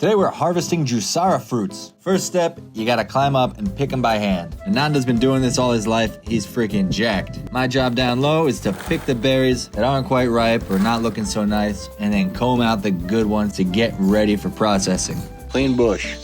Today we're harvesting Jussara fruits. First step, you gotta climb up and pick them by hand. Ananda's been doing this all his life, he's freaking jacked. My job down low is to pick the berries that aren't quite ripe or not looking so nice, and then comb out the good ones to get ready for processing. Clean bush.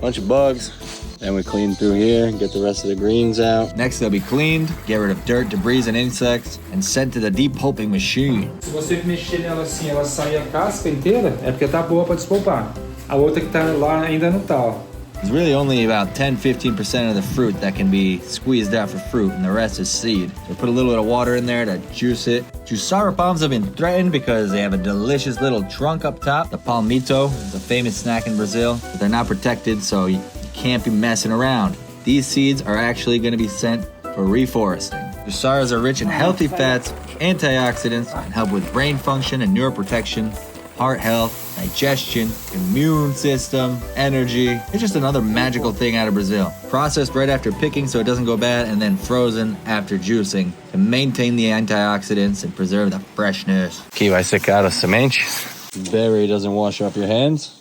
Bunch of bugs. Then we clean through here and get the rest of the greens out. Next they'll be cleaned, get rid of dirt, debris, and insects, and sent to the depulping machine. Se você mexer nela assim, ela sair a casca inteira, é porque tá boa para despolpar. A outra que tá lá ainda não tá, ó. There's really only about 10-15% of the fruit that can be squeezed out for fruit, and the rest is seed. So put a little bit of water in there to juice it. Jussara palms have been threatened because they have a delicious little trunk up top. The palmito is a famous snack in Brazil, but they're not protected, so you can't be messing around. These seeds are actually going to be sent for reforesting. Jussaras are rich in healthy fats, antioxidants, and help with brain function and neuroprotection, heart health, digestion, immune system, energy. It's just another magical thing out of Brazil. Processed right after picking so it doesn't go bad, and then frozen after juicing to maintain the antioxidants and preserve the freshness. Aqui vai secar as sementes. Berry doesn't wash off your hands.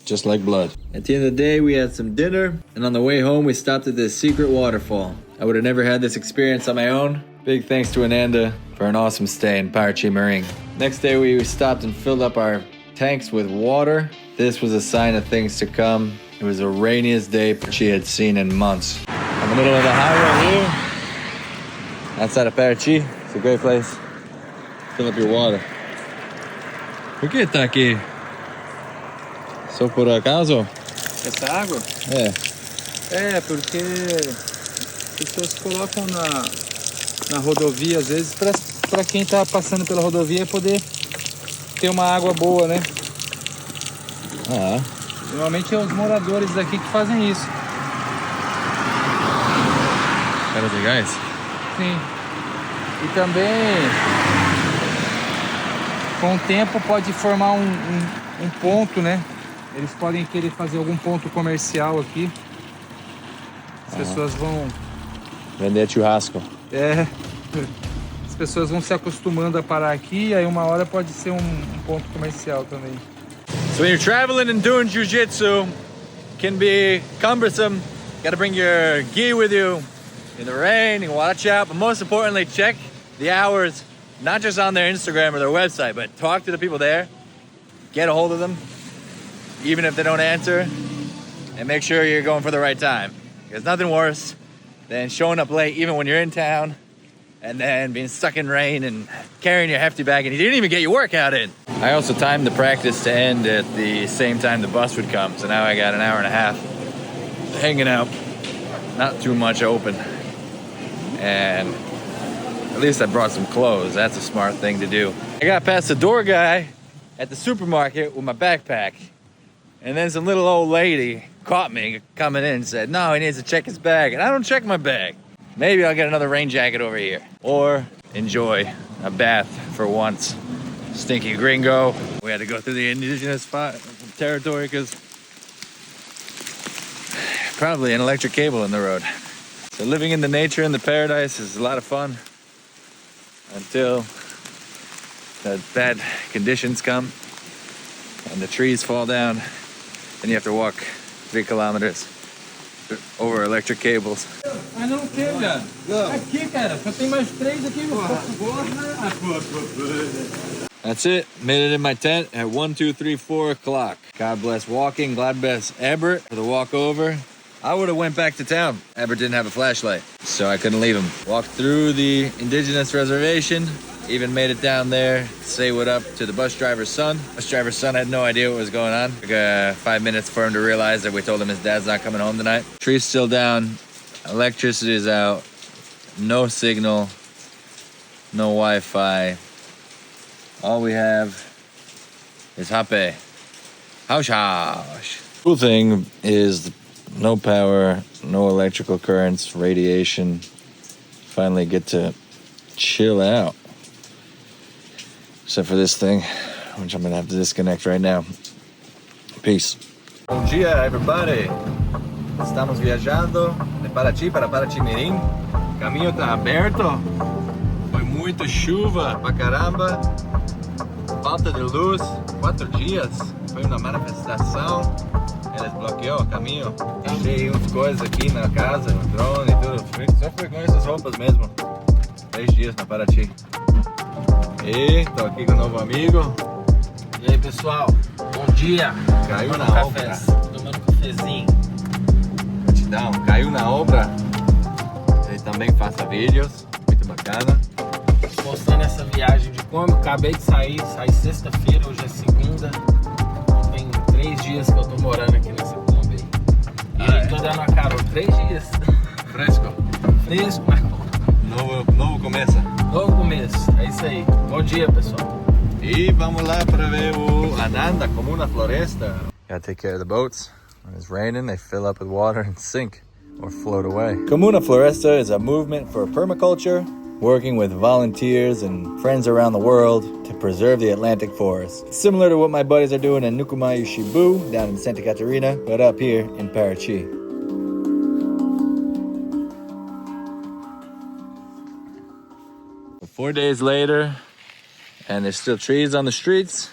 Just like blood. At the end of the day, we had some dinner, and on the way home, we stopped at this secret waterfall. I would have never had this experience on my own. Big thanks to Ananda for an awesome stay in Paraty-Mirim. Next day, we stopped and filled up our tanks with water. This was a sign of things to come. It was the rainiest day she had seen in months. In the middle of the highway here, outside of Paraty. It's a great place. Fill up your water. Por que tá aqui? Só por acaso? Essa água? É, porque as pessoas colocam na rodovia, às vezes, para quem tá passando pela rodovia poder ter uma água boa, né? Ah. Normalmente é os moradores daqui que fazem isso. Caras legais? Sim. E também, com o tempo, pode formar um ponto, né? Eles podem querer fazer algum ponto comercial aqui. As pessoas vão... Vender churrasco. É. As pessoas vão se acostumando a parar aqui, aí uma hora pode ser um ponto comercial também. So when you're traveling and doing jiu-jitsu, can be cumbersome. You gotta bring your gi with you in the rain, and watch out. But most importantly, check the hours, not just on their Instagram or their website, but talk to the people there. Get a hold of them, even if they don't answer, and make sure you're going for the right time. There's nothing worse than showing up late, even when you're in town, and then being stuck in rain and carrying your hefty bag, and you didn't even get your workout in. I also timed the practice to end at the same time the bus would come, so now I got an hour and a half hanging out, not too much open. And at least I brought some clothes. That's a smart thing to do. I got past the door guy at the supermarket with my backpack, and then some little old lady caught me coming in and said, no, he needs to check his bag. And I don't check my bag. Maybe I'll get another rain jacket over here. Or enjoy a bath for once. Stinky Gringo. We had to go through the indigenous territory because probably an electric cable in the road. So living in the nature in the paradise is a lot of fun until the bad conditions come and the trees fall down. Then you have to walk 3 kilometers over electric cables. Ah, não quer, viado. Aqui, cara. Só tem mais 3 aqui. That's it. Made it in my tent at 1, 2, 3, 4 o'clock. God bless walking. God bless Ebert for the walk over. I would have went back to town. Ebert didn't have a flashlight, so I couldn't leave him. Walked through the indigenous reservation. Even made it down there, say what up to the bus driver's son. Bus driver's son had no idea what was going on. Took 5 minutes for him to realize that we told him his dad's not coming home tonight. Tree's still down, electricity is out, no signal, no Wi-Fi. All we have is hape. Haush. Cool thing is no power, no electrical currents, radiation. Finally get to chill out. Except for this thing, which I'm gonna have to disconnect right now. Peace. Bom dia, everybody. Estamos viajando de Paraty para Paraty-Mirim. O caminho tá aberto. Foi muita chuva pra caramba. Falta de luz. 4 dias. Foi foi uma manifestação, eles bloqueou o caminho. Achei umas coisas aqui na casa, um drone e tudo. Só fui com essas roupas mesmo. 3 dias na Paraty. E tô aqui com um novo amigo. E aí, pessoal? Bom dia. Caiu Tomando na café, obra. tomando um cafezinho. Gratidão. Caiu na obra. Ele também faça vídeos. Muito bacana. Mostrando essa viagem de como. Acabei de saí sexta-feira, hoje é segunda. Tem 3 dias que eu tô morando aqui nessa Kombi. E tô dando a carona. 3 dias. Fresco. Fresco, mas Novo começo. novo começo. É isso aí. Bom dia, pessoal. E vamos lá para ver o Ananda, Comuna Floresta. Gotta take care of the boats. When it's raining, they fill up with water and sink or float away. Comuna Floresta is a movement for permaculture, working with volunteers and friends around the world to preserve the Atlantic forest. Similar to what my buddies are doing in Nukumayu Shibu down in Santa Catarina, but up here in Paraty. 4 days later, and there's still trees on the streets,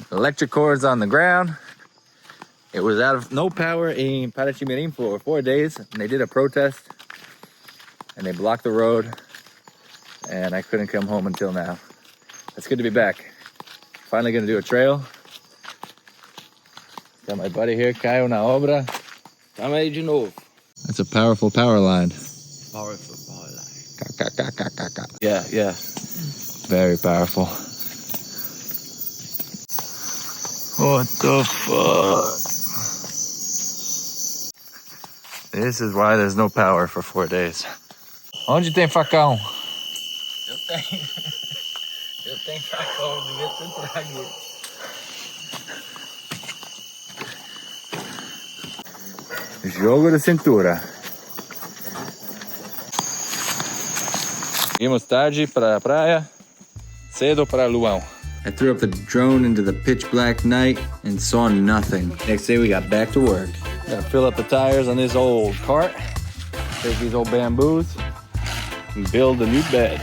electric cords on the ground. It was out of no power in Paraty-Mirim for 4 days, and they did a protest, and they blocked the road, and I couldn't come home until now. It's good to be back. Finally gonna do a trail. Got my buddy here, Caio na obra. Tamo aí de novo. That's a powerful power line. Powerful power line. Yeah. Very powerful. What the fuck? This is why there's no power for 4 days. Onde tem facão? Eu tenho. Eu tenho facão, devia ter trago. Jogo de cintura. Seguimos tarde para a praia, cedo para Luau. I threw up the drone into the pitch black night and saw nothing. Next day we got back to work. Gotta fill up the tires on this old cart, take these old bamboos, and build a new bed.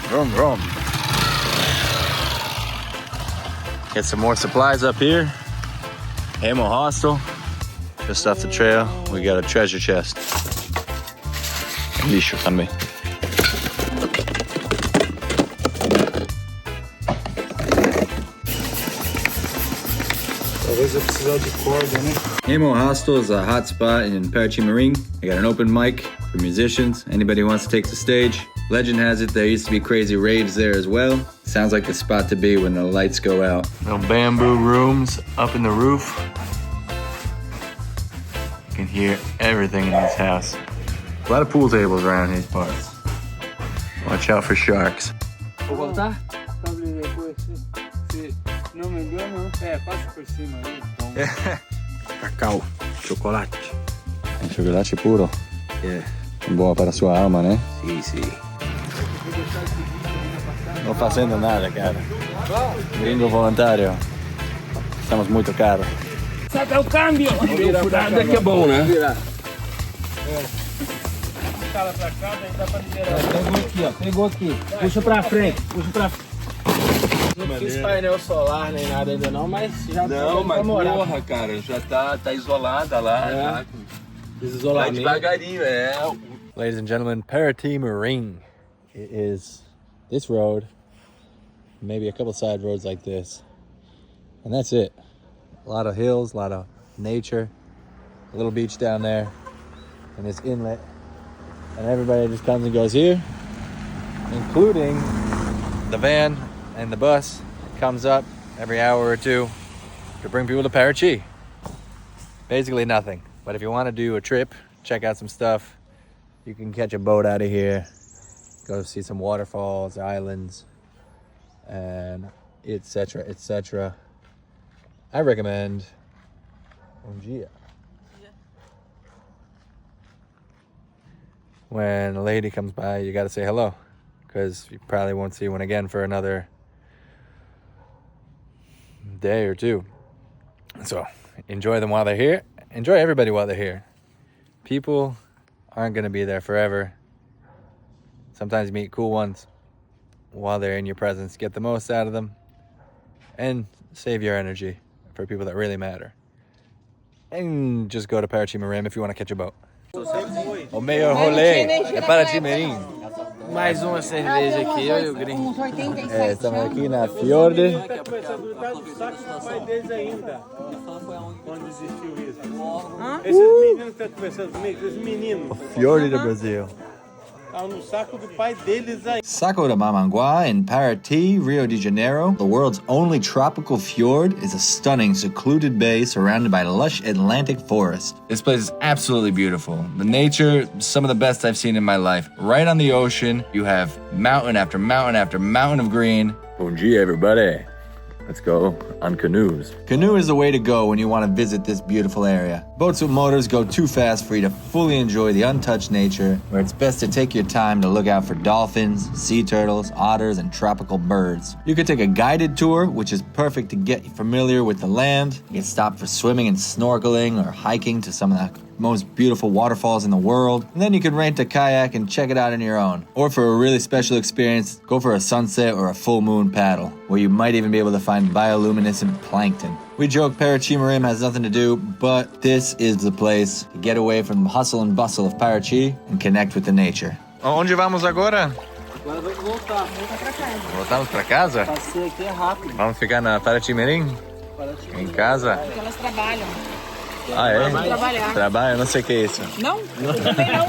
Vroom, vroom. Get some more supplies up here. Amo Hostel. Just off the trail, we got a treasure chest. Lixo também. Talvez eu precisar de corda, né? Amo Hostel is a hot spot in Paraty-Mirim. I got an open mic for musicians. Anybody who wants to take the stage. Legend has it there used to be crazy raves there as well. Sounds like the spot to be when the lights go out. No bamboo rooms up in the roof. You can hear everything in this house. A lot of pool tables around these parts. Watch out for sharks. Vou voltar? Talvez depois, se não me engano, passa por cima aí, então. Cacau, chocolate. É chocolate puro. Yeah. Boa para sua alma, né? Sí. Não fazendo nada, cara. Gringo voluntário. Estamos muito caros. Saca o câmbio! Furada que é bom, né? Escala pra cá, daí dá pra liberar. Pegou aqui. Puxa pra frente, Não fiz painel solar nem nada ainda não, mas já Não, mas morar. porra, cara, já tá isolada lá. É. Tá? Vai Isolamento. devagarinho, Ladies and gentlemen, Paraty-Mirim. It is this road, maybe a couple side roads like this, and that's it. A lot of hills, a lot of nature, a little beach down there, and this inlet, and everybody just comes and goes here, including the van and the bus comes up every hour or two to bring people to Paraty. Basically nothing, but if you want to do a trip, check out some stuff, you can catch a boat out of here, go see some waterfalls, islands, and etc. etc. I recommend Dia. When a lady comes by, you got to say hello, because you probably won't see one again for another day or two. So enjoy them while they're here. Enjoy everybody while they're here. People aren't going to be there forever. Sometimes you meet cool ones while they're in your presence. Get the most out of them. And save your energy for people that really matter. And just go to Paraty-Mirim if you want to catch a boat. O meio rolê é Paraty-Mirim. Mais uma cerveja aqui, eu e o Gringo. Estamos aqui na Fiorde. Esses meninos que estão conversando comigo, esses meninos. O Fiorde do Brasil. Tá no saco do pai deles aí. Saco de Mamanguá in Paraty, Rio de Janeiro, the world's only tropical fjord, is a stunning, secluded bay surrounded by lush Atlantic forest. This place is absolutely beautiful. The nature, some of the best I've seen in my life. Right on the ocean, you have mountain after mountain after mountain of green. Bom dia, everybody. Let's go on canoes. Canoe is the way to go when you want to visit this beautiful area. Boats with motors go too fast for you to fully enjoy the untouched nature, where it's best to take your time to look out for dolphins, sea turtles, otters, and tropical birds. You could take a guided tour, which is perfect to get familiar with the land. You can stop for swimming and snorkeling or hiking to some of the most beautiful waterfalls in the world. And then you can rent a kayak and check it out on your own. Or for a really special experience, go for a sunset or a full moon paddle, where you might even be able to find bioluminescent plankton. We joke Paraty-Mirim has nothing to do, but this is the place to get away from the hustle and bustle of Paraty and connect with the nature. Onde vamos agora? Agora vamos voltar. Voltamos para casa? Passei aqui é rápido. Vamos ficar na Paraty-Mirim? Em casa? Porque elas trabalham. Ah, é? Trabalhar. Trabalho, não sei o que é isso. Não? Também não.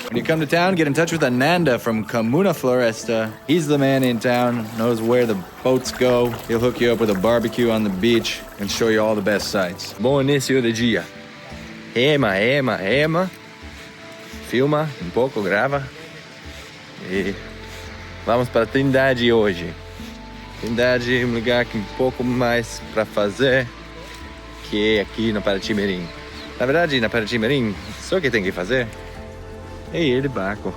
When you come to town, get in touch with Ananda from Comuna Floresta. He's the man in town, knows where the boats go. He'll hook you up with a barbecue on the beach and show you all the best sights. Bom início de dia. Rema. Filma pouco, grava. E vamos para Trindade hoje. Trindade é um lugar com pouco mais para fazer que é aqui no Paraty-Mirim. Na verdade, na Paraty-Mirim, só o que tem que fazer é ir de barco.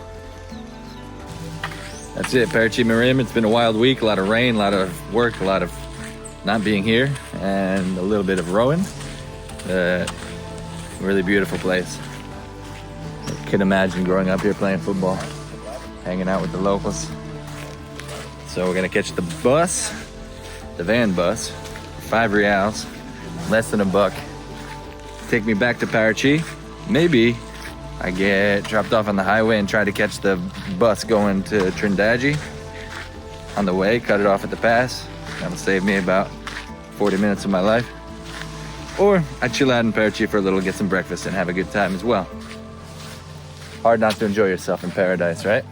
That's it, Paraty-Mirim. It's been a wild week, a lot of rain, a lot of work, a lot of not being here, and a little bit of rowing. Really beautiful place. I can imagine growing up here playing football, hanging out with the locals. So we're gonna catch the bus, the van bus, 5 reals. Less than $1. Take me back to Paraty. Maybe I get dropped off on the highway and try to catch the bus going to Trindade. On the way, cut it off at the pass. That'll save me about 40 minutes of my life. Or I chill out in Paraty for a little, get some breakfast, and have a good time as well. Hard not to enjoy yourself in paradise, right?